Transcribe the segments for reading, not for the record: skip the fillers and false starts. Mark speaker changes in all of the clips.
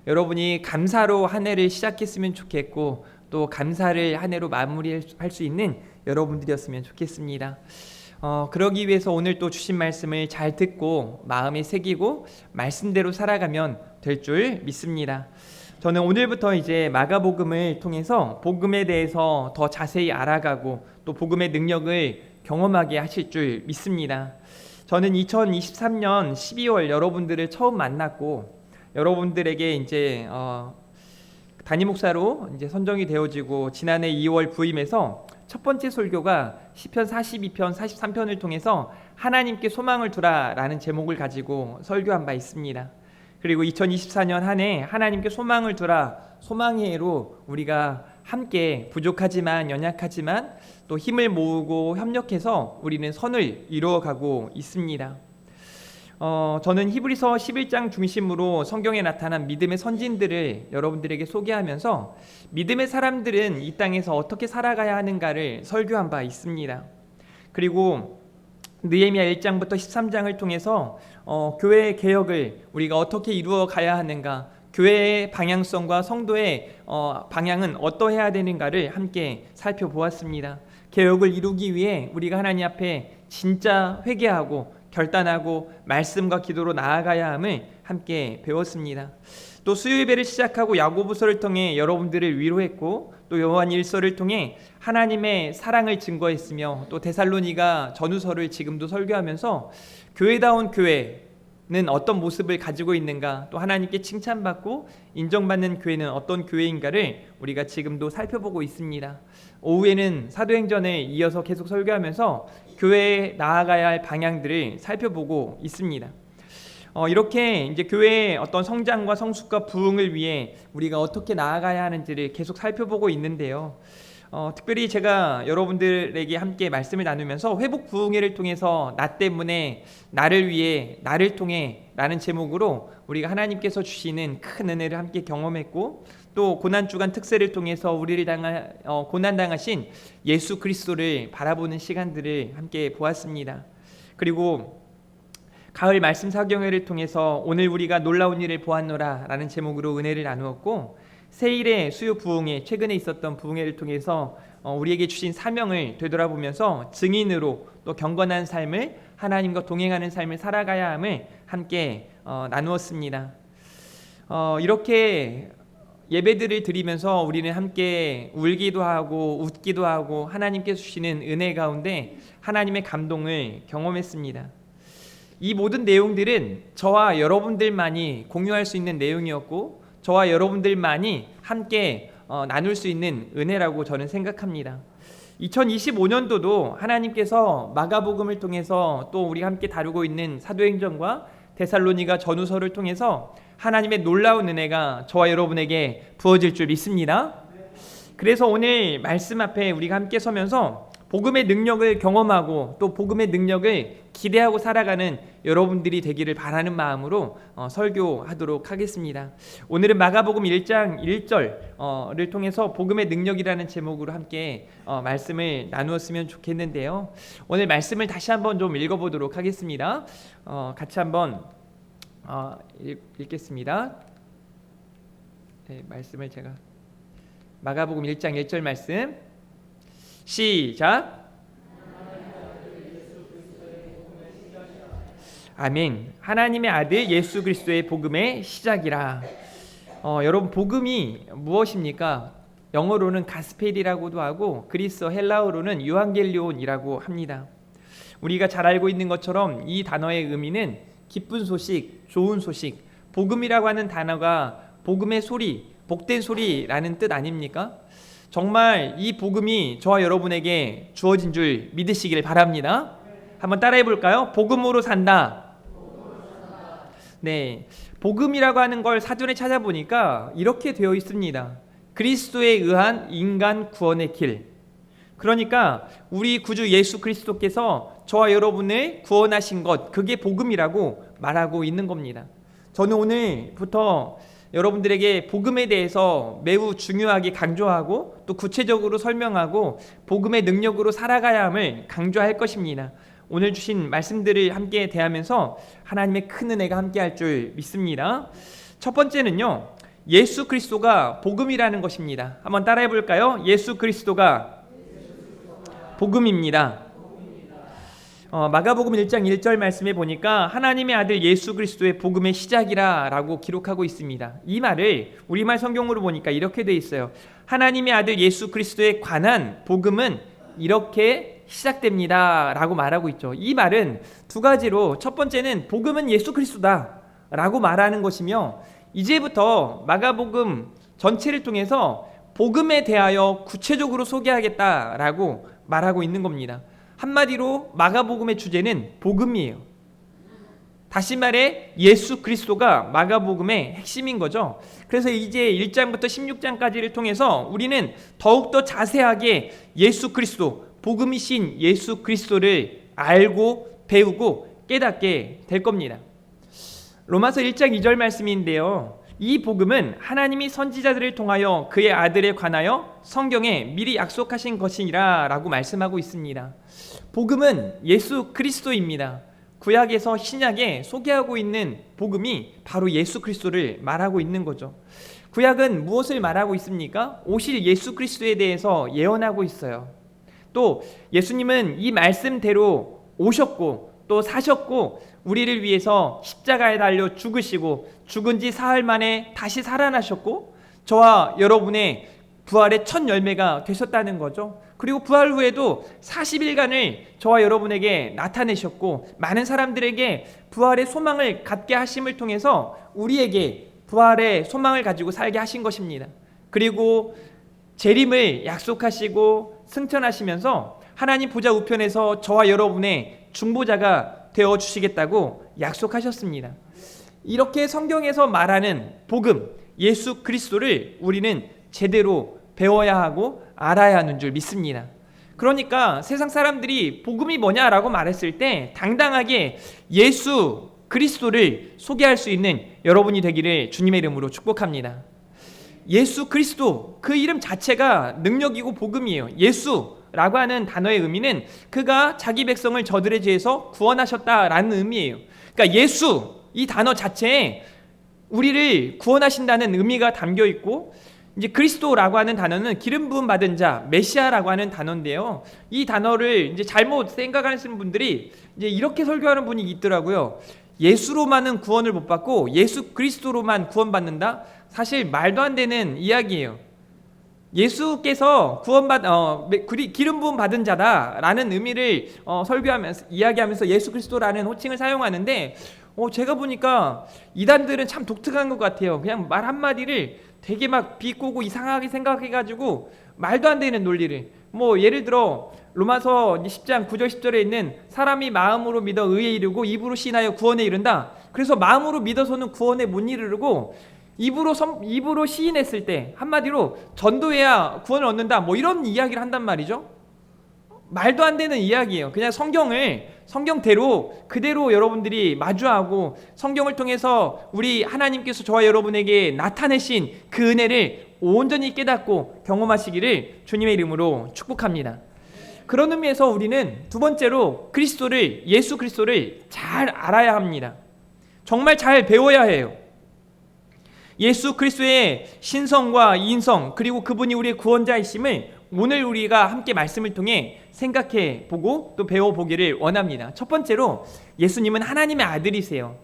Speaker 1: 여러분이 감사로 한 해를 시작했으면 좋겠고 또 감사를 한 해로 마무리할 수 있는 여러분들이었으면 좋겠습니다. 그러기 위해서 오늘 또 주신 말씀을 잘 듣고 마음에 새기고 말씀대로 살아가면 될 줄 믿습니다. 저는 오늘부터 이제 마가복음을 통해서 복음에 대해서 더 자세히 알아가고 또 복음의 능력을 경험하게 하실 줄 믿습니다. 저는 2023년 12월 여러분들을 처음 만났고 여러분들에게 이제 담임 목사로 이제 선정이 되어지고 지난해 2월 부임해서 첫 번째 설교가 시편 42편, 43편을 통해서 하나님께 소망을 두라라는 제목을 가지고 설교한 바 있습니다. 그리고 2024년 한 해 하나님께 소망을 두라, 소망의 해로 우리가 함께 부족하지만 연약하지만 또 힘을 모으고 협력해서 우리는 선을 이루어가고 있습니다. 저는 히브리서 11장 중심으로 성경에 나타난 믿음의 선진들을 여러분들에게 소개하면서 믿음의 사람들은 이 땅에서 어떻게 살아가야 하는가를 설교한 바 있습니다. 그리고 느헤미야 1장부터 13장을 통해서 교회의 개혁을 우리가 어떻게 이루어 가야 하는가, 교회의 방향성과 성도의 방향은 어떠해야 되는가를 함께 살펴보았습니다. 개혁을 이루기 위해 우리가 하나님 앞에 진짜 회개하고 결단하고 말씀과 기도로 나아가야 함을 함께 배웠습니다. 또 수요예배를 시작하고 야고보서를 통해 여러분들을 위로했고 또 요한 1서를 통해 하나님의 사랑을 증거했으며 또 데살로니가 전후서를 지금도 설교하면서 교회다운 교회는 어떤 모습을 가지고 있는가, 또 하나님께 칭찬받고 인정받는 교회는 어떤 교회인가를 우리가 지금도 살펴보고 있습니다. 오후에는 사도행전에 이어서 계속 설교하면서 교회에 나아가야 할 방향들을 살펴보고 있습니다. 이렇게 이제 교회의 어떤 성장과 성숙과 부흥을 위해 우리가 어떻게 나아가야 하는지를 계속 살펴보고 있는데요. 특별히 제가 여러분들에게 함께 말씀을 나누면서 회복 부흥회를 통해서 나 때문에 나를 위해 나를 통해 라는 제목으로 우리가 하나님께서 주시는 큰 은혜를 함께 경험했고 또 고난주간 특세를 통해서 우리를 고난당하신 예수 그리스도를 바라보는 시간들을 함께 보았습니다. 그리고 가을 말씀 사경회를 통해서 오늘 우리가 놀라운 일을 보았노라 라는 제목으로 은혜를 나누었고 새일의 수요 부흥회, 최근에 있었던 부흥회를 통해서 우리에게 주신 사명을 되돌아보면서 증인으로 또 경건한 삶을, 하나님과 동행하는 삶을 살아가야 함을 함께 나누었습니다. 이렇게 예배들을 드리면서 우리는 함께 울기도 하고 웃기도 하고 하나님께서 주시는 은혜 가운데 하나님의 감동을 경험했습니다. 이 모든 내용들은 저와 여러분들만이 공유할 수 있는 내용이었고 저와 여러분들만이 함께 나눌 수 있는 은혜라고 저는 생각합니다. 2025년도도 하나님께서 마가복음을 통해서 또 우리가 함께 다루고 있는 사도행전과 데살로니가 전후서를 통해서 하나님의 놀라운 은혜가 저와 여러분에게 부어질 줄 믿습니다. 그래서 오늘 말씀 앞에 우리가 함께 서면서 복음의 능력을 경험하고 또 복음의 능력을 기대하고 살아가는 여러분들이 되기를 바라는 마음으로 설교하도록 하겠습니다. 오늘은 마가복음 1장 1절을 통해서 복음의 능력이라는 제목으로 함께 말씀을 나누었으면 좋겠는데요. 오늘 말씀을 다시 한번 좀 읽어보도록 하겠습니다. 같이 한번 읽겠습니다. 네, 말씀을 제가 마가복음 1장 1절 말씀 시작. 아멘. 하나님의 아들 예수 그리스도의 복음의 시작이라. 여러분 복음이 무엇입니까? 영어로는 가스펠이라고도 하고 그리스어 헬라어로는 유한겔리온이라고 합니다. 우리가 잘 알고 있는 것처럼 이 단어의 의미는 기쁜 소식, 좋은 소식. 복음이라고 하는 단어가 복음의 소리, 복된 소리라는 뜻 아닙니까? 정말 이 복음이 저와 여러분에게 주어진 줄 믿으시길 바랍니다. 한번 따라해 볼까요? 복음으로 산다. 네, 복음이라고 하는 걸 사전에 찾아보니까 이렇게 되어 있습니다. 그리스도에 의한 인간 구원의 길. 그러니까 우리 구주 예수 그리스도께서 저와 여러분을 구원하신 것, 그게 복음이라고 말하고 있는 겁니다. 저는 오늘부터 여러분들에게 복음에 대해서 매우 중요하게 강조하고 또 구체적으로 설명하고 복음의 능력으로 살아가야 함을 강조할 것입니다. 오늘 주신 말씀들을 함께 대하면서 하나님의 큰 은혜가 함께할 줄 믿습니다. 첫 번째는요, 예수 그리스도가 복음이라는 것입니다. 한번 따라해 볼까요? 예수 그리스도가 복음입니다. 마가복음 1장 1절 말씀에 보니까 하나님의 아들 예수 그리스도의 복음의 시작이라 라고 기록하고 있습니다. 이 말을 우리말 성경으로 보니까 이렇게 돼 있어요. 하나님의 아들 예수 그리스도에 관한 복음은 이렇게 시작됩니다 라고 말하고 있죠. 이 말은 두 가지로, 첫 번째는 복음은 예수 그리스도다 라고 말하는 것이며, 이제부터 마가복음 전체를 통해서 복음에 대하여 구체적으로 소개하겠다라고 말하고 있는 겁니다. 한마디로 마가복음의 주제는 복음이에요. 다시 말해 예수 그리스도가 마가복음의 핵심인 거죠. 그래서 이제 1장부터 16장까지를 통해서 우리는 더욱더 자세하게 예수 그리스도, 복음이신 예수 그리스도를 알고 배우고 깨닫게 될 겁니다. 로마서 1장 2절 말씀인데요, 이 복음은 하나님이 선지자들을 통하여 그의 아들에 관하여 성경에 미리 약속하신 것이라 라고 말씀하고 있습니다. 복음은 예수 그리스도입니다. 구약에서 신약에 소개하고 있는 복음이 바로 예수 그리스도를 말하고 있는 거죠. 구약은 무엇을 말하고 있습니까? 오실 예수 그리스도에 대해서 예언하고 있어요. 또 예수님은 이 말씀대로 오셨고 또 사셨고 우리를 위해서 십자가에 달려 죽으시고 죽은 지 사흘 만에 다시 살아나셨고 저와 여러분의 부활의 첫 열매가 되셨다는 거죠. 그리고 부활 후에도 40일간을 저와 여러분에게 나타내셨고 많은 사람들에게 부활의 소망을 갖게 하심을 통해서 우리에게 부활의 소망을 가지고 살게 하신 것입니다. 그리고 재림을 약속하시고 승천하시면서 하나님 보좌 우편에서 저와 여러분의 중보자가 되어주시겠다고 약속하셨습니다. 이렇게 성경에서 말하는 복음, 예수 그리스도를 우리는 제대로 배워야 하고 알아야 하는 줄 믿습니다. 그러니까 세상 사람들이 복음이 뭐냐라고 말했을 때 당당하게 예수 그리스도를 소개할 수 있는 여러분이 되기를 주님의 이름으로 축복합니다. 예수 그리스도, 그 이름 자체가 능력이고 복음이에요. 예수라고 하는 단어의 의미는 그가 자기 백성을 저들의 죄에서 구원하셨다라는 의미예요. 그러니까 예수, 이 단어 자체에 우리를 구원하신다는 의미가 담겨 있고, 이제 그리스도라고 하는 단어는 기름 부음 받은 자, 메시아라고 하는 단어인데요. 이 단어를 이제 잘못 생각하시는 분들이 이제 이렇게 설교하는 분이 있더라고요. 예수로만은 구원을 못 받고 예수 그리스도로만 구원받는다? 사실 말도 안 되는 이야기예요. 예수께서 기름 부음 받은 자다라는 의미를 설교하면서 이야기하면서 예수 그리스도라는 호칭을 사용하는데 제가 보니까 이단들은 참 독특한 것 같아요. 그냥 말 한마디를 되게 막 비꼬고 이상하게 생각해가지고 말도 안 되는 논리를, 예를 들어 로마서 10장 9절 10절에 있는 사람이 마음으로 믿어 의에 이르고 입으로 시인하여 구원에 이른다. 그래서 마음으로 믿어서는 구원에 못 이르고 입으로 시인했을 때 한마디로 전도해야 구원을 얻는다, 이런 이야기를 한단 말이죠. 말도 안 되는 이야기예요. 그냥 성경대로 그대로 여러분들이 마주하고 성경을 통해서 우리 하나님께서 저와 여러분에게 나타내신 그 은혜를 온전히 깨닫고 경험하시기를 주님의 이름으로 축복합니다. 그런 의미에서 우리는 두 번째로 예수 그리스도를 잘 알아야 합니다. 정말 잘 배워야 해요. 예수 그리스도의 신성과 인성, 그리고 그분이 우리의 구원자이심을 오늘 우리가 함께 말씀을 통해 생각해 보고 또 배워보기를 원합니다. 첫 번째로 예수님은 하나님의 아들이세요.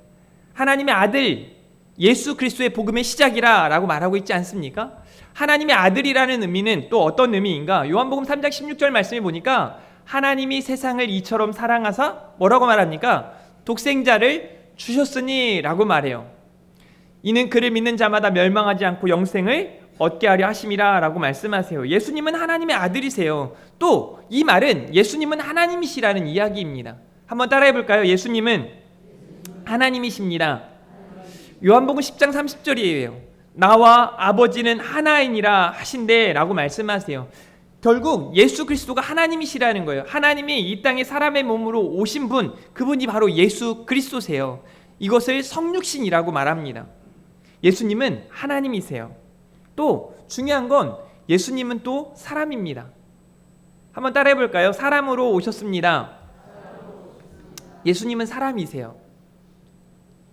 Speaker 1: 하나님의 아들, 예수 그리스도의 복음의 시작이라 라고 말하고 있지 않습니까? 하나님의 아들이라는 의미는 또 어떤 의미인가? 요한복음 3장 16절 말씀에 보니까 하나님이 세상을 이처럼 사랑하사 뭐라고 말합니까? 독생자를 주셨으니 라고 말해요. 이는 그를 믿는 자마다 멸망하지 않고 영생을 얻게 하려 하심이라 라고 말씀하세요. 예수님은 하나님의 아들이세요. 또 이 말은 예수님은 하나님이시라는 이야기입니다. 한번 따라해 볼까요? 예수님은 하나님이십니다. 요한복음 10장 30절이에요. 나와 아버지는 하나이니라 하신대 라고 말씀하세요. 결국 예수 그리스도가 하나님이시라는 거예요. 하나님이 이 땅에 사람의 몸으로 오신 분, 그분이 바로 예수 그리스도세요. 이것을 성육신이라고 말합니다. 예수님은 하나님이세요. 또 중요한 건 예수님은 또 사람입니다. 한번 따라해 볼까요? 사람으로 오셨습니다. 예수님은 사람이세요.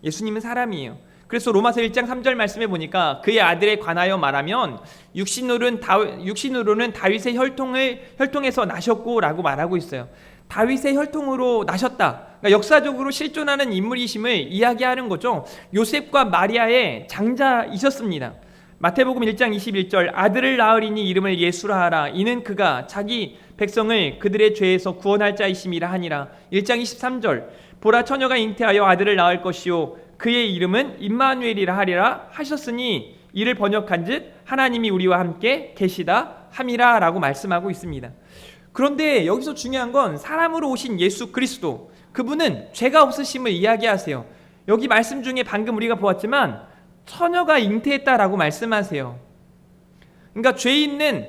Speaker 1: 예수님은 사람이에요. 그래서 로마서 1장 3절 말씀에 보니까 그의 아들에 관하여 말하면 육신으로는 다윗의 혈통에서 나셨고 라고 말하고 있어요. 다윗의 혈통으로 나셨다. 그러니까 역사적으로 실존하는 인물이심을 이야기하는 거죠. 요셉과 마리아의 장자이셨습니다. 마태복음 1장 21절 아들을 낳으리니 이름을 예수라 하라. 이는 그가 자기 백성을 그들의 죄에서 구원할 자이심이라 하니라. 1장 23절 보라 처녀가 잉태하여 아들을 낳을 것이요 그의 이름은 임마누엘이라 하리라 하셨으니 이를 번역한즉 하나님이 우리와 함께 계시다 함이라 라고 말씀하고 있습니다. 그런데 여기서 중요한 건 사람으로 오신 예수 그리스도, 그분은 죄가 없으심을 이야기하세요. 여기 말씀 중에 방금 우리가 보았지만 처녀가 잉태했다라고 말씀하세요. 그러니까 죄 있는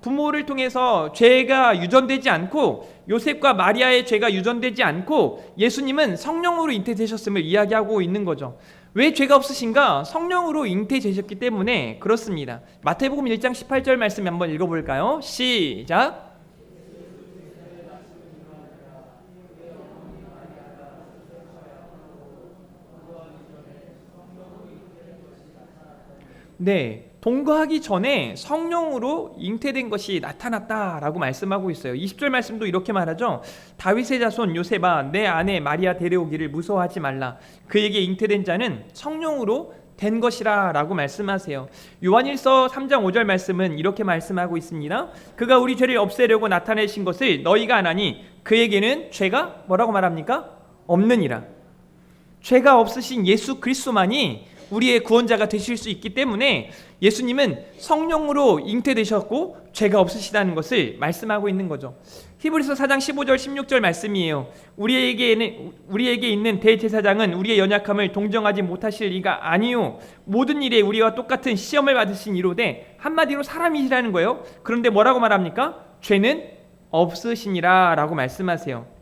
Speaker 1: 부모를 통해서 죄가 유전되지 않고 요셉과 마리아의 죄가 유전되지 않고 예수님은 성령으로 잉태되셨음을 이야기하고 있는 거죠. 왜 죄가 없으신가? 성령으로 잉태되셨기 때문에 그렇습니다. 마태복음 1장 18절 말씀 한번 읽어볼까요? 시작. 네, 동거하기 전에 성령으로 잉태된 것이 나타났다라고 말씀하고 있어요. 20절 말씀도 이렇게 말하죠. 다윗의 자손 요셉아 내 아내 마리아 데려오기를 무서워하지 말라. 그에게 잉태된 자는 성령으로 된 것이라 라고 말씀하세요. 요한일서 3장 5절 말씀은 이렇게 말씀하고 있습니다. 그가 우리 죄를 없애려고 나타내신 것을 너희가 아나니 그에게는 죄가 뭐라고 말합니까? 없느니라. 죄가 없으신 예수 그리스도만이 우리의 구원자가 되실 수 있기 때문에 예수님은 성령으로 잉태되셨고 죄가 없으시다는 것을 말씀하고 있는 거죠. 히브리서 4장 15절 16절 말씀이에요. 우리에게 있는 대제사장은 우리의 연약함을 동정하지 못하실 리가 아니요 모든 일에 우리와 똑같은 시험을 받으신 이로되 한마디로 사람이시라는 거예요. 그런데 뭐라고 말합니까? 죄는 없으시니라 라고 말씀하세요.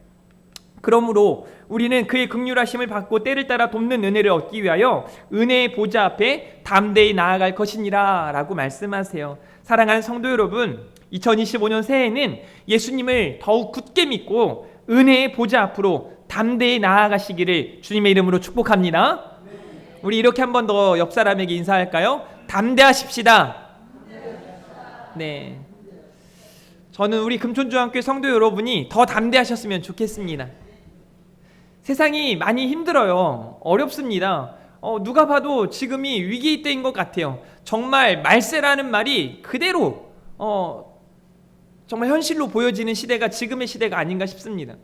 Speaker 1: 그러므로 우리는 그의 긍휼하심을 받고 때를 따라 돕는 은혜를 얻기 위하여 은혜의 보좌 앞에 담대히 나아갈 것이니라 라고 말씀하세요. 사랑하는 성도 여러분, 2025년 새해에는 예수님을 더욱 굳게 믿고 은혜의 보좌 앞으로 담대히 나아가시기를 주님의 이름으로 축복합니다. 우리 이렇게 한 번 더 옆 사람에게 인사할까요? 담대하십시다. 네, 저는 우리 금촌중앙교회 성도 여러분이 더 담대하셨으면 좋겠습니다. 세상이 많이 힘들어요. 어렵습니다. 누가 봐도 지금이 위기 때인 것 같아요. 정말 말세라는 말이 그대로 정말 현실로 보여지는 시대가 지금의 시대가 아닌가 싶습니다.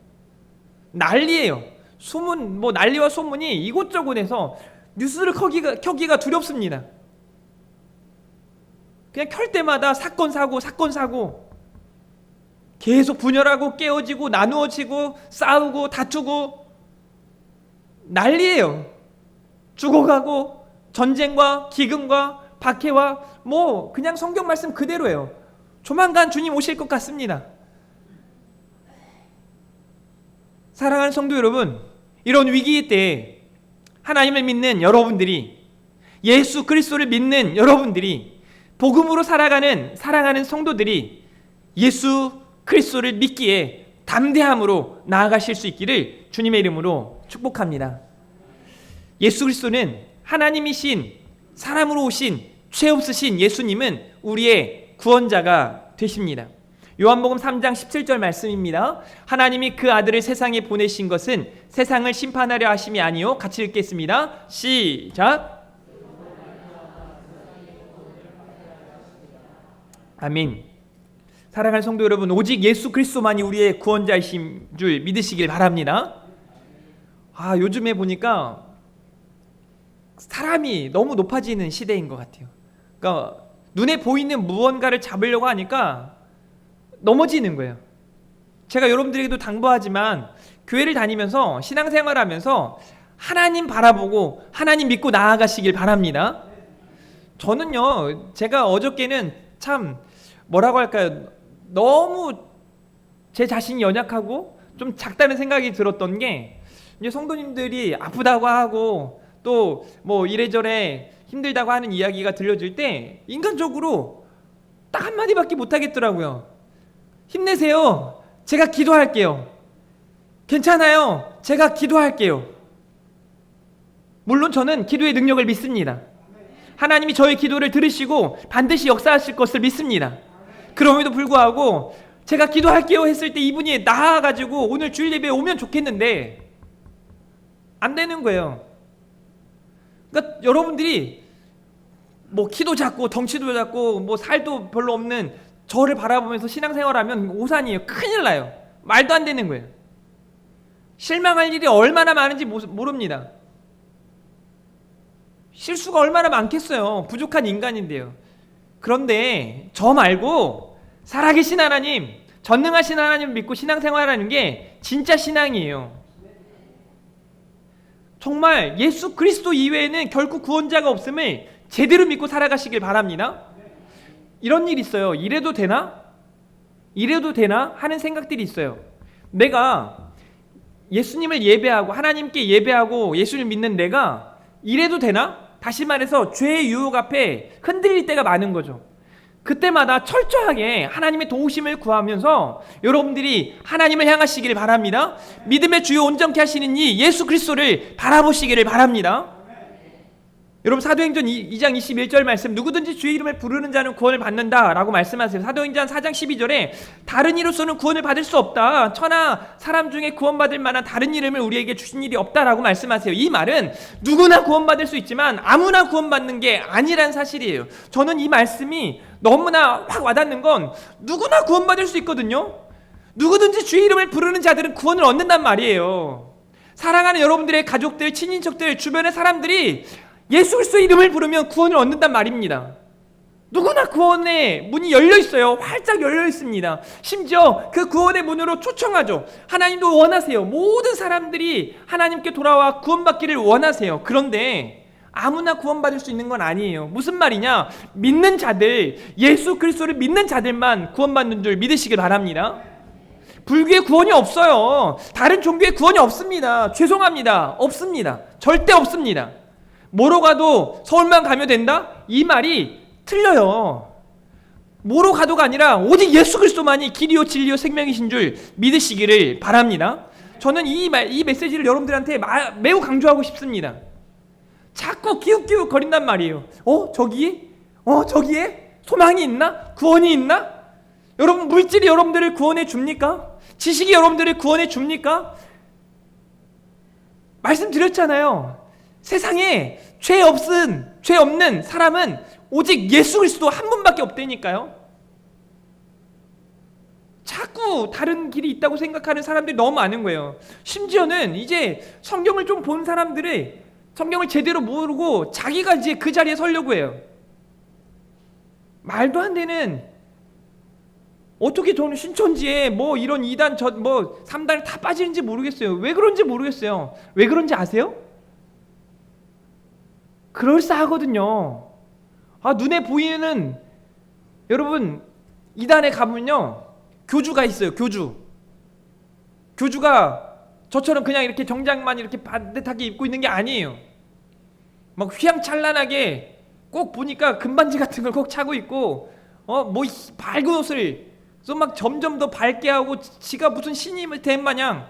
Speaker 1: 난리예요. 소문, 난리와 소문이 이곳저곳에서 뉴스를 켜기가 두렵습니다. 그냥 켤 때마다 사건 사고 계속 분열하고 깨어지고 나누어지고 싸우고 다투고 난리예요. 죽어가고 전쟁과 기근과 박해와 그냥 성경 말씀 그대로예요. 조만간 주님 오실 것 같습니다. 사랑하는 성도 여러분, 이런 위기의 때에 하나님을 믿는 여러분들이, 예수 그리스도를 믿는 여러분들이, 복음으로 살아가는 사랑하는 성도들이 예수 그리스도를 믿기에 담대함으로 나아가실 수 있기를 주님의 이름으로 축복합니다. 예수 그리스도는 하나님이신 사람으로 오신 죄 없으신 예수님은 우리의 구원자가 되십니다. 요한복음 3장 17절 말씀입니다. 하나님이 그 아들을 세상에 보내신 것은 세상을 심판하려 하심이 아니요. 같이 읽겠습니다. 시작. 아멘. 사랑하는 성도 여러분, 오직 예수 그리스도만이 우리의 구원자이신 줄 믿으시길 바랍니다. 요즘에 보니까 사람이 너무 높아지는 시대인 것 같아요. 그러니까 눈에 보이는 무언가를 잡으려고 하니까 넘어지는 거예요. 제가 여러분들에게도 당부하지만 교회를 다니면서 신앙생활하면서 하나님 바라보고 하나님 믿고 나아가시길 바랍니다. 저는요, 제가 어저께는 참 뭐라고 할까요? 너무 제 자신이 연약하고 좀 작다는 생각이 들었던 게, 이제 성도님들이 아프다고 하고 또 이래저래 힘들다고 하는 이야기가 들려질 때 인간적으로 딱 한마디밖에 못하겠더라고요. 힘내세요. 제가 기도할게요. 괜찮아요. 제가 기도할게요. 물론 저는 기도의 능력을 믿습니다. 하나님이 저의 기도를 들으시고 반드시 역사하실 것을 믿습니다. 그럼에도 불구하고 제가 기도할게요 했을 때 이분이 나아가지고 오늘 주일 예배에 오면 좋겠는데 안 되는 거예요. 그러니까 여러분들이 뭐 키도 작고 덩치도 작고 뭐 살도 별로 없는 저를 바라보면서 신앙생활하면 오산이에요. 큰일 나요. 말도 안 되는 거예요. 실망할 일이 얼마나 많은지 모릅니다. 실수가 얼마나 많겠어요. 부족한 인간인데요. 그런데 저 말고 살아계신 하나님, 전능하신 하나님을 믿고 신앙생활하는 게 진짜 신앙이에요. 정말 예수 그리스도 이외에는 결코 구원자가 없음을 제대로 믿고 살아가시길 바랍니다. 이런 일이 있어요. 이래도 되나? 이래도 되나? 하는 생각들이 있어요. 내가 예수님을 예배하고 하나님께 예배하고 예수를 믿는 내가 이래도 되나? 다시 말해서 죄의 유혹 앞에 흔들릴 때가 많은 거죠. 그때마다 철저하게 하나님의 도우심을 구하면서 여러분들이 하나님을 향하시기를 바랍니다. 믿음의 주요 온전케 하시는 이 예수 그리스도를 바라보시기를 바랍니다. 여러분 사도행전 2장 21절 말씀, 누구든지 주의 이름을 부르는 자는 구원을 받는다 라고 말씀하세요. 사도행전 4장 12절에 다른 이로서는 구원을 받을 수 없다, 천하 사람 중에 구원받을 만한 다른 이름을 우리에게 주신 일이 없다라고 말씀하세요. 이 말은 누구나 구원받을 수 있지만 아무나 구원받는 게 아니란 사실이에요. 저는 이 말씀이 너무나 확 와닿는 건 누구나 구원받을 수 있거든요. 누구든지 주의 이름을 부르는 자들은 구원을 얻는단 말이에요. 사랑하는 여러분들의 가족들, 친인척들, 주변의 사람들이 예수 그리스도의 이름을 부르면 구원을 얻는단 말입니다. 누구나 구원의 문이 열려 있어요. 활짝 열려 있습니다. 심지어 그 구원의 문으로 초청하죠. 하나님도 원하세요. 모든 사람들이 하나님께 돌아와 구원받기를 원하세요. 그런데 아무나 구원받을 수 있는 건 아니에요. 무슨 말이냐? 믿는 자들, 예수 그리스도를 믿는 자들만 구원받는 줄 믿으시길 바랍니다. 불교에 구원이 없어요. 다른 종교에 구원이 없습니다. 죄송합니다. 없습니다. 절대 없습니다. 뭐로 가도 서울만 가면 된다? 이 말이 틀려요. 뭐로 가도가 아니라 오직 예수 그리스도만이 길이요 진리요 생명이신 줄 믿으시기를 바랍니다. 저는 이 메시지를 여러분들한테 매우 강조하고 싶습니다. 자꾸 기웃기웃 거린단 말이에요. 저기에 소망이 있나? 구원이 있나? 여러분, 물질이 여러분들을 구원해 줍니까? 지식이 여러분들을 구원해 줍니까? 말씀드렸잖아요. 세상에 죄 없는 사람은 오직 예수 그리스도 한 분밖에 없다니까요. 자꾸 다른 길이 있다고 생각하는 사람들이 너무 많은 거예요. 심지어는 이제 성경을 좀 본 사람들이 성경을 제대로 모르고 자기가 이제 그 자리에 서려고 해요. 말도 안 되는, 어떻게 저는 신천지에 뭐 이런 2단, 3단 다 빠지는지 모르겠어요. 왜 그런지 모르겠어요. 왜 그런지 아세요? 그럴싸하거든요. 눈에 보이는, 여러분 2단에 가면요 교주가 있어요. 교주가 저처럼 그냥 이렇게 정장만 이렇게 반듯하게 입고 있는 게 아니에요. 막 휘황찬란하게, 꼭 보니까 금반지 같은 걸 꼭 차고 있고, 밝은 옷을 그래서 막 점점 더 밝게 하고, 지가 무슨 신임을 된 마냥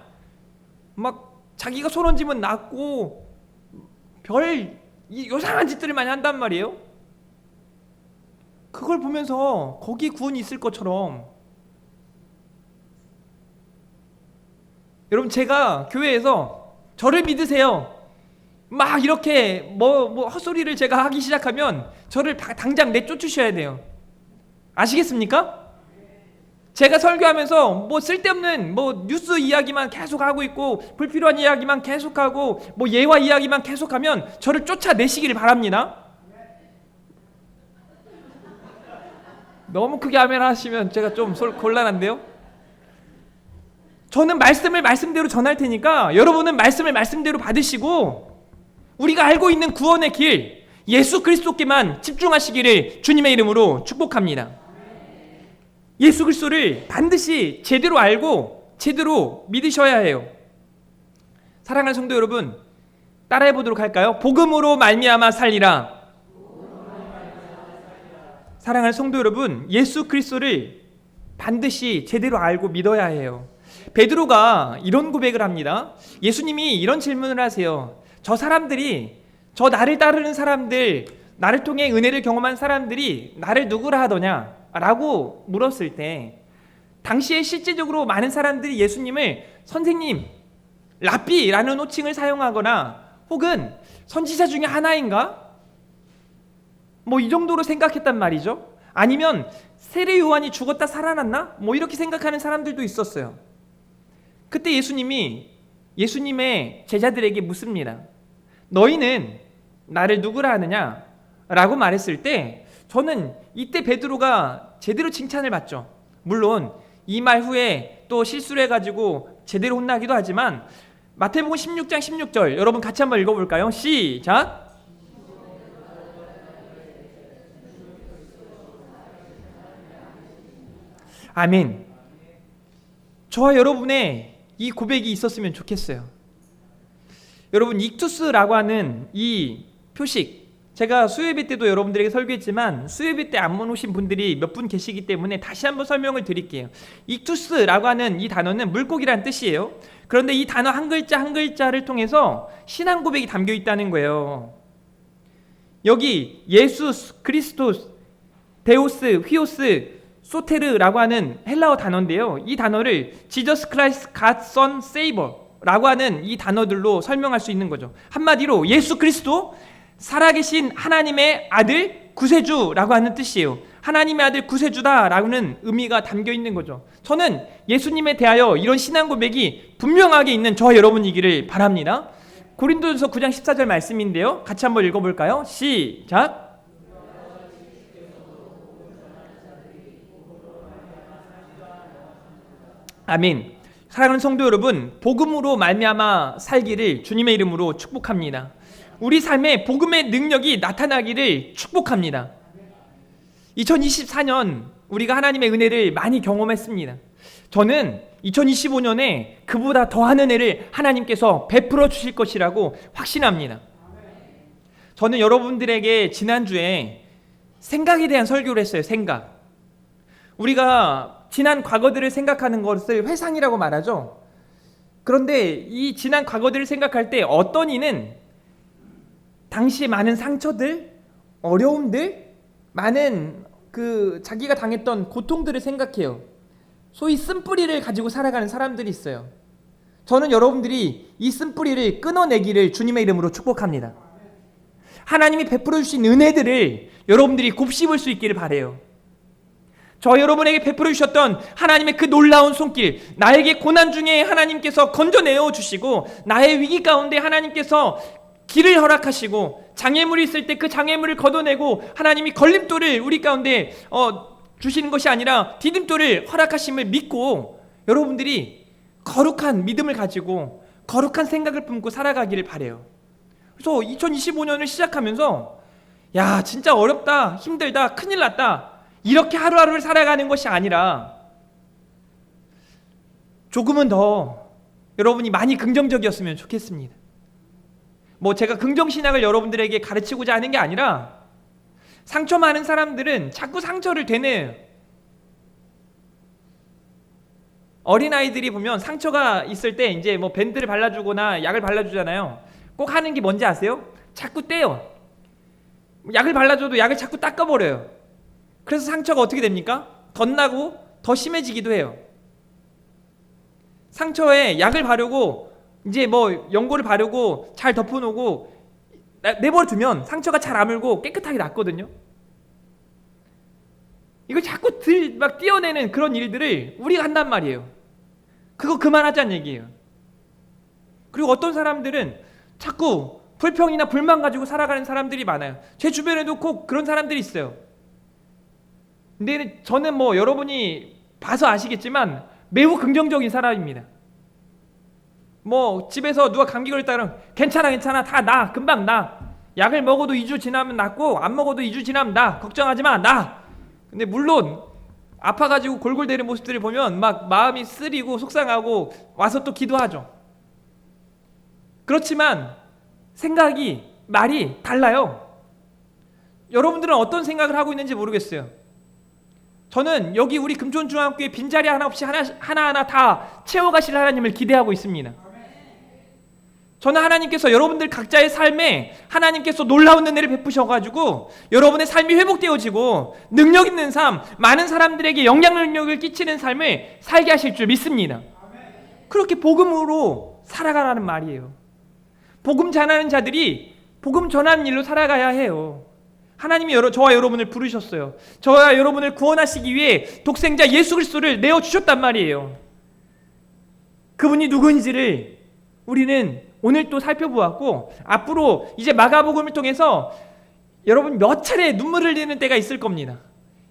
Speaker 1: 막 자기가 손 얹으면 낫고 이 요상한 짓들을 많이 한단 말이에요. 그걸 보면서 거기에 구원이 있을 것처럼, 여러분 제가 교회에서 저를 믿으세요 막 이렇게 헛소리를 제가 하기 시작하면 저를 당장 내쫓으셔야 돼요. 아시겠습니까? 제가 설교하면서 쓸데없는 뉴스 이야기만 계속하고 있고, 불필요한 이야기만 계속하고, 예화 이야기만 계속하면 저를 쫓아내시기를 바랍니다. 너무 크게 아멘 하시면 제가 좀 곤란한데요. 저는 말씀을 말씀대로 전할 테니까 여러분은 말씀을 말씀대로 받으시고, 우리가 알고 있는 구원의 길 예수 그리스도께만 집중하시기를 주님의 이름으로 축복합니다. 예수 그리스도를 반드시 제대로 알고 제대로 믿으셔야 해요. 사랑하는 성도 여러분, 따라해 보도록 할까요? 복음으로 말미암아 살리라. 사랑하는 성도 여러분, 예수 그리스도를 반드시 제대로 알고 믿어야 해요. 베드로가 이런 고백을 합니다. 예수님이 이런 질문을 하세요. 저 사람들이 저 나를 따르는 사람들, 나를 통해 은혜를 경험한 사람들이 나를 누구라 하더냐? 라고 물었을 때 당시에 실제적으로 많은 사람들이 예수님을 선생님, 랍비라는 호칭을 사용하거나 혹은 선지자 중에 하나인가? 뭐 이 정도로 생각했단 말이죠. 아니면 세례 요한이 죽었다 살아났나? 뭐 이렇게 생각하는 사람들도 있었어요. 그때 예수님이 예수님의 제자들에게 묻습니다. 너희는 나를 누구라 하느냐? 라고 말했을 때 저는 이때 베드로가 제대로 칭찬을 받죠. 물론 이 말 후에 또 실수를 해가지고 제대로 혼나기도 하지만 마태복음 16장 16절 여러분 같이 한번 읽어볼까요? 시작! 아멘. 저와 여러분의 이 고백이 있었으면 좋겠어요. 여러분, 익투스라고 하는 이 표식, 제가 수요예배 때도 여러분들에게 설교했지만 수요예배 때 안 오신 분들이 몇 분 계시기 때문에 다시 한번 설명을 드릴게요. 익투스라고 하는 이 단어는 물고기란 뜻이에요. 그런데 이 단어 한 글자 한 글자를 통해서 신앙 고백이 담겨 있다는 거예요. 여기 예수 그리스도스, 데오스, 휘오스, 소테르라고 하는 헬라어 단어인데요. 이 단어를 지저스 크라이스트 갓 선 세이버라고 하는 이 단어들로 설명할 수 있는 거죠. 한마디로 예수 그리스도 살아계신 하나님의 아들 구세주라고 하는 뜻이에요. 하나님의 아들 구세주다라는 의미가 담겨 있는 거죠. 저는 예수님에 대하여 이런 신앙 고백이 분명하게 있는 저와 여러분이기를 바랍니다. 고린도전서 9장 14절 말씀인데요. 같이 한번 읽어볼까요? 시작! 아멘. 사랑하는 성도 여러분, 복음으로 말미암아 살기를 주님의 이름으로 축복합니다. 우리 삶에 복음의 능력이 나타나기를 축복합니다. 2024년 우리가 하나님의 은혜를 많이 경험했습니다. 저는 2025년에 그보다 더한 은혜를 하나님께서 베풀어 주실 것이라고 확신합니다. 저는 여러분들에게 지난주에 생각에 대한 설교를 했어요. 생각. 우리가 지난 과거들을 생각하는 것을 회상이라고 말하죠. 그런데 이 지난 과거들을 생각할 때 어떤 이는 당시 많은 상처들, 어려움들, 많은 자기가 당했던 고통들을 생각해요. 소위 쓴뿌리를 가지고 살아가는 사람들이 있어요. 저는 여러분들이 이 쓴뿌리를 끊어내기를 주님의 이름으로 축복합니다. 하나님이 베풀어 주신 은혜들을 여러분들이 곱씹을 수 있기를 바라요. 저 여러분에게 베풀어 주셨던 하나님의 그 놀라운 손길, 나에게 고난 중에 하나님께서 건져내어 주시고 나의 위기 가운데 하나님께서 길을 허락하시고 장애물이 있을 때 그 장애물을 걷어내고 하나님이 걸림돌을 우리 가운데 주시는 것이 아니라 디딤돌을 허락하심을 믿고 여러분들이 거룩한 믿음을 가지고 거룩한 생각을 품고 살아가기를 바라요. 그래서 2025년을 시작하면서 야 진짜 어렵다, 힘들다, 큰일 났다 이렇게 하루하루를 살아가는 것이 아니라 조금은 더 여러분이 많이 긍정적이었으면 좋겠습니다. 뭐 제가 긍정신학을 여러분들에게 가르치고자 하는 게 아니라 상처 많은 사람들은 자꾸 상처를 되뇌요. 어린아이들이 보면 상처가 있을 때 이제 뭐 밴드를 발라주거나 약을 발라주잖아요. 꼭 하는 게 뭔지 아세요? 자꾸 떼요. 약을 발라줘도 약을 자꾸 닦아버려요. 그래서 상처가 어떻게 됩니까? 덧나고 더 심해지기도 해요. 상처에 약을 바르고 이제 뭐 연고를 바르고 잘 덮어놓고 내버려 두면 상처가 잘 아물고 깨끗하게 낫거든요. 이걸 자꾸 막 띄어내는 그런 일들을 우리가 한단 말이에요. 그거 그만하자는 얘기예요. 그리고 어떤 사람들은 자꾸 불평이나 불만 가지고 살아가는 사람들이 많아요. 제 주변에도 꼭 그런 사람들이 있어요. 근데 저는 뭐 여러분이 봐서 아시겠지만 매우 긍정적인 사람입니다. 뭐 집에서 누가 감기 걸렸다면 괜찮아 다 나 금방 나 약을 먹어도 2주 지나면 낫고 안 먹어도 2주 지나면 나 걱정하지 마 나. 근데 물론 아파가지고 골골대는 모습들을 보면 막 마음이 쓰리고 속상하고 와서 또 기도하죠. 그렇지만 생각이 말이 달라요. 여러분들은 어떤 생각을 하고 있는지 모르겠어요. 저는 여기 우리 금촌중앙교회 빈자리 하나 없이 하나하나 다 채워가실 하나님을 기대하고 있습니다. 저는 하나님께서 여러분들 각자의 삶에 하나님께서 놀라운 은혜를 베푸셔가지고 여러분의 삶이 회복되어지고 능력 있는 삶, 많은 사람들에게 영향력을 끼치는 삶을 살게 하실 줄 믿습니다. 그렇게 복음으로 살아가라는 말이에요. 복음 전하는 자들이 복음 전하는 일로 살아가야 해요. 하나님이 저와 여러분을 부르셨어요. 저와 여러분을 구원하시기 위해 독생자 예수 그리스도를 내어주셨단 말이에요. 그분이 누구인지를 우리는 오늘 또 살펴보았고, 앞으로 이제 마가복음을 통해서 여러분 몇 차례 눈물을 흘리는 때가 있을 겁니다.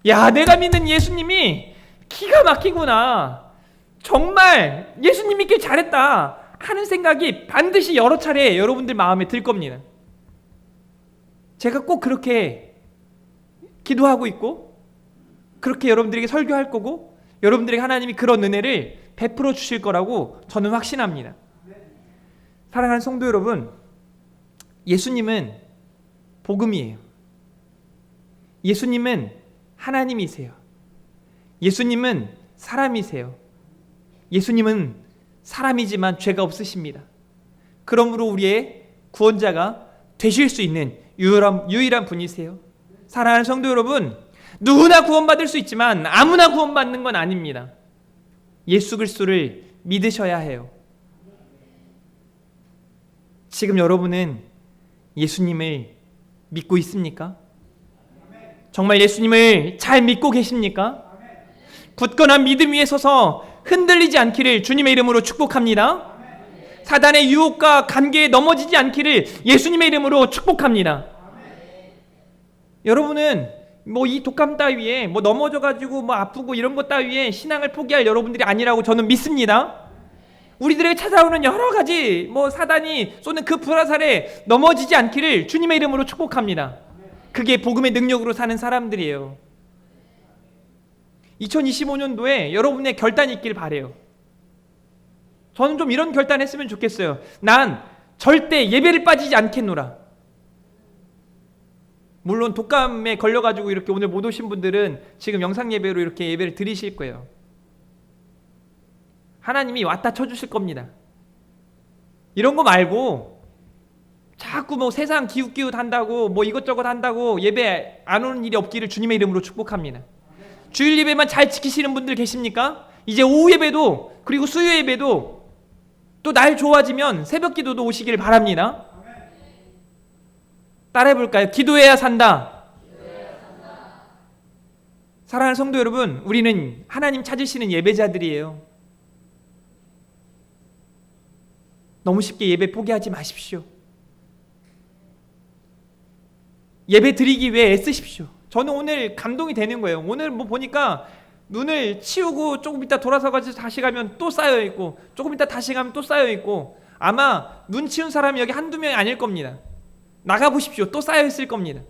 Speaker 1: 야, 내가 믿는 예수님이 기가 막히구나, 정말 예수님 믿길 잘했다 하는 생각이 반드시 여러 차례 여러분들 마음에 들 겁니다. 제가 꼭 그렇게 기도하고 있고 그렇게 여러분들에게 설교할 거고 여러분들에게 하나님이 그런 은혜를 베풀어 주실 거라고 저는 확신합니다. 사랑하는 성도 여러분, 예수님은 복음이에요. 예수님은 하나님이세요. 예수님은 사람이세요. 예수님은 사람이지만 죄가 없으십니다. 그러므로 우리의 구원자가 되실 수 있는 유일한 분이세요. 사랑하는 성도 여러분, 누구나 구원받을 수 있지만 아무나 구원받는 건 아닙니다. 예수 그리스도를 믿으셔야 해요. 지금 여러분은 예수님을 믿고 있습니까? 정말 예수님을 잘 믿고 계십니까? 굳건한 믿음 위에 서서 흔들리지 않기를 주님의 이름으로 축복합니다. 사단의 유혹과 관계에 넘어지지 않기를 예수님의 이름으로 축복합니다. 여러분은 이 독감 따위에 넘어져가지고 아프고 이런 것 따위에 신앙을 포기할 여러분들이 아니라고 저는 믿습니다. 우리들에게 찾아오는 여러 가지 사단이 쏘는 그 불화살에 넘어지지 않기를 주님의 이름으로 축복합니다. 그게 복음의 능력으로 사는 사람들이에요. 2025년도에 여러분의 결단이 있길 바래요. 저는 좀 이런 결단했으면 좋겠어요. 난 절대 예배를 빠지지 않겠노라. 물론 독감에 걸려가지고 이렇게 오늘 못 오신 분들은 지금 영상 예배로 이렇게 예배를 드리실 거예요. 하나님이 왔다 쳐주실 겁니다. 이런 거 말고 자꾸 세상 기웃기웃 한다고 이것저것 한다고 예배 안 오는 일이 없기를 주님의 이름으로 축복합니다. 주일 예배만 잘 지키시는 분들 계십니까? 이제 오후 예배도 그리고 수요 예배도 또 날 좋아지면 새벽 기도도 오시길 바랍니다. 따라해볼까요? 기도해야 산다. 사랑하는 성도 여러분, 우리는 하나님 찾으시는 예배자들이에요. 너무 쉽게 예배 포기하지 마십시오. 예배 드리기 위해 애쓰십시오. 저는 오늘 감동이 되는 거예요. 오늘 보니까 눈을 치우고 조금 이따 돌아서가지고 다시 가면 또 쌓여있고 조금 이따 다시 가면 또 쌓여있고 아마 눈 치운 사람이 여기 한두 명이 아닐 겁니다. 나가보십시오. 또 쌓여있을 겁니다.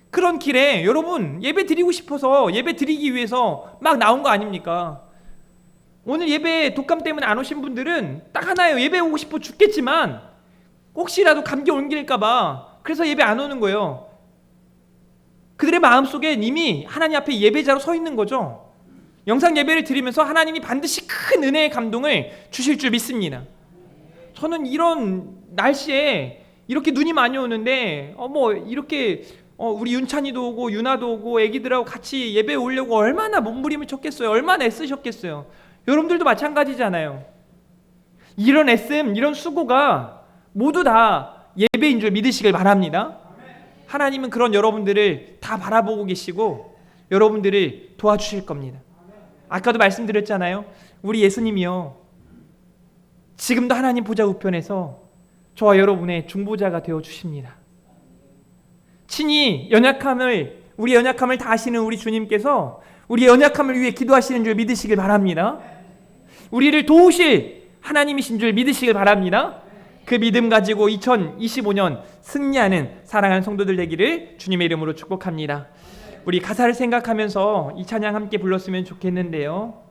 Speaker 1: 그런 길에 여러분 예배 드리고 싶어서 예배 드리기 위해서 막 나온 거 아닙니까? 오늘 예배 독감 때문에 안 오신 분들은 딱 하나예요. 예배 오고 싶어 죽겠지만 혹시라도 감기 옮길까봐 그래서 예배 안 오는 거예요. 그들의 마음속에 이미 하나님 앞에 예배자로 서 있는 거죠. 영상 예배를 드리면서 하나님이 반드시 큰 은혜의 감동을 주실 줄 믿습니다. 저는 이런 날씨에 이렇게 눈이 많이 오는데 이렇게 우리 윤찬이도 오고 유나도 오고 애기들하고 같이 예배 오려고 얼마나 몸부림을 쳤겠어요. 얼마나 애쓰셨겠어요. 여러분들도 마찬가지잖아요. 이런 애씀, 이런 수고가 모두 다 예배인 줄 믿으시길 바랍니다. 하나님은 그런 여러분들을 다 바라보고 계시고 여러분들을 도와주실 겁니다. 아까도 말씀드렸잖아요. 우리 예수님이요, 지금도 하나님 보좌 우편에서 저와 여러분의 중보자가 되어주십니다. 친히 우리 연약함을 다 아시는 우리 주님께서 우리 연약함을 위해 기도하시는 줄 믿으시길 바랍니다. 우리를 도우실 하나님이신 줄 믿으시길 바랍니다. 그 믿음 가지고 2025년 승리하는 사랑하는 성도들 되기를 주님의 이름으로 축복합니다. 우리 가사를 생각하면서 이 찬양 함께 불렀으면 좋겠는데요.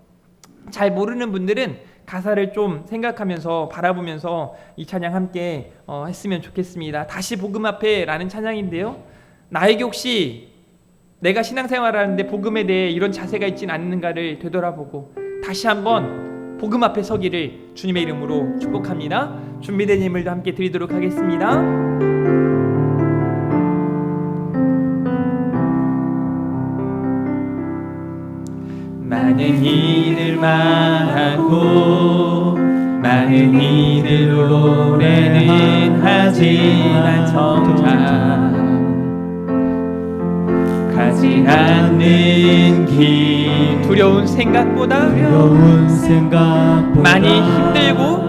Speaker 1: 잘 모르는 분들은 가사를 좀 생각하면서 바라보면서 이 찬양 함께 했으면 좋겠습니다. 다시 복음 앞에 라는 찬양인데요. 나에게 혹시 내가 신앙생활을 하는데 복음에 대해 이런 자세가 있진 않는가를 되돌아보고 다시 한번 복음 앞에 서기를 주님의 이름으로 축복합니다. 준비된 예물도 함께 드리도록 하겠습니다. 많은 이들 말하고 많은 이들 노래는 하지만 정작 가지 않는 길 두려운 생각보다 많이 힘들고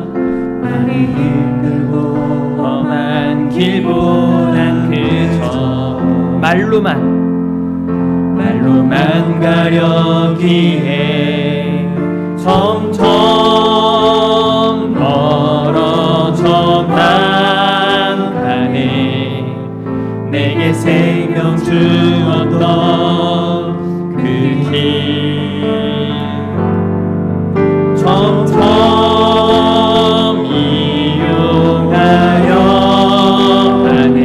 Speaker 1: 험한 길보단 그저 말로만 가려기에 점점 멀어져만 가네. 내게 생명 주었던 그 길 점점 이용하려 하네.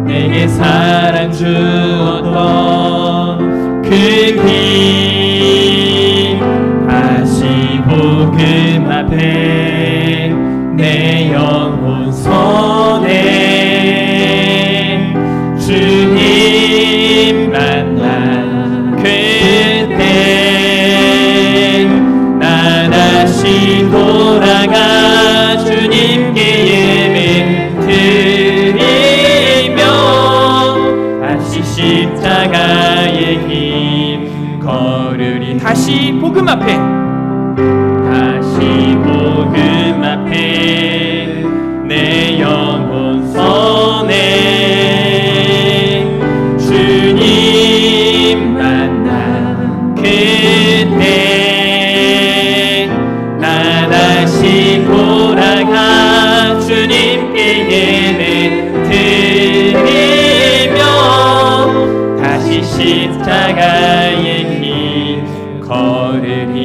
Speaker 1: 내게 사랑 주었던 그 길 다시 복음 앞에 내 영혼 선해 주님 만난 그때 나 다시 돌아가 주님께 예배 드리며 다시 십자가의 길 걸으리. 다시 복음 앞에 내 영혼 선해 주님 만난 그때 나 다시 돌아가 주님께 예배 드리며 다시 십자가의 길 걸으리.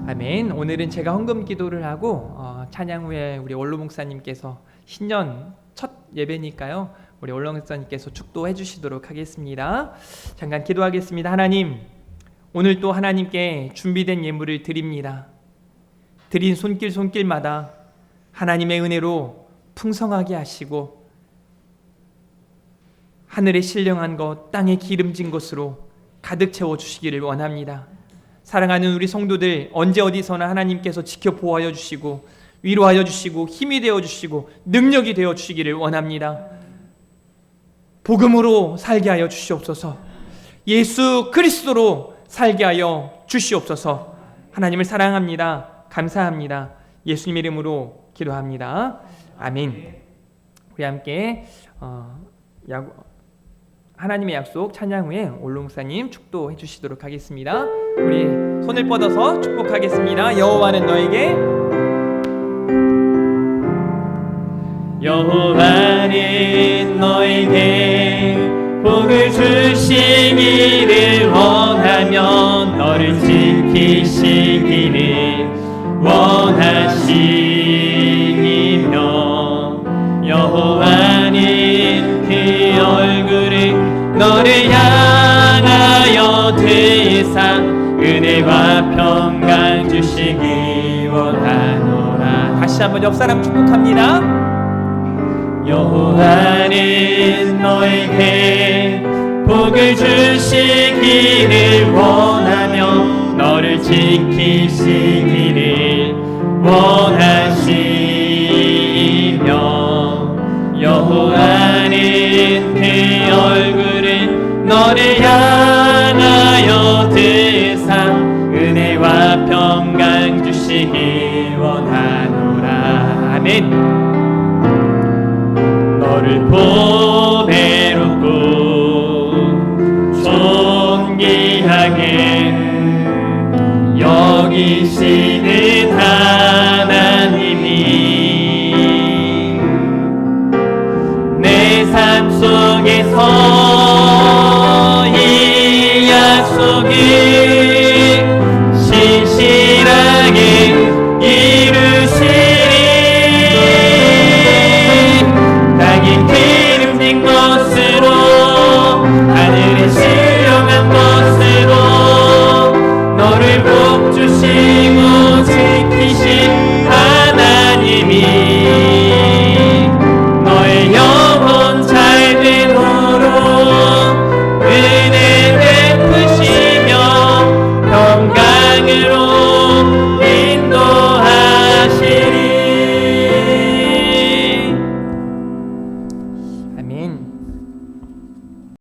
Speaker 1: 아멘. 오늘은 제가 헌금 기도를 하고 찬양 후에 우리 원로 목사님께서 신년 첫 예배니까요, 우리 원로 목사님께서 축도해 주시도록 하겠습니다. 잠깐 기도하겠습니다. 하나님, 오늘 또 하나님께 준비된 예물을 드립니다. 드린 손길마다 하나님의 은혜로 풍성하게 하시고 하늘에 신령한 것, 땅에 기름진 것으로 가득 채워주시기를 원합니다. 사랑하는 우리 성도들, 언제 어디서나 하나님께서 지켜 보호하여 주시고 위로하여 주시고 힘이 되어 주시고 능력이 되어 주시기를 원합니다. 복음으로 살게 하여 주시옵소서. 예수 그리스도로 살게 하여 주시옵소서. 하나님을 사랑합니다. 감사합니다. 예수님 이름으로 기도합니다. 아멘. 우리 함께 하나님의 약속 찬양 후에 원로 목사님 축도해 주시도록 하겠습니다. 우리 손을 뻗어서 축복하겠습니다. 여호와는 너에게 복을 주시기를 원하며 너를 지키시기를 원하시며 여호와는 그 얼굴을 너를 향하여 드사 은혜와 평강 주시기 원하노라. 다시 한번 옆 사람 축복합니다. 여호와는 너에게 복을 주시기를 원하며 너를 지키시기를 원하시며 여호와는 그 얼굴을 너를 향하여 드사 은혜와 평강 주시기 원하노라. 아멘. 너를 보배롭고 존귀하게 여기시는 하나님이 내 삶 속에서 이 약속을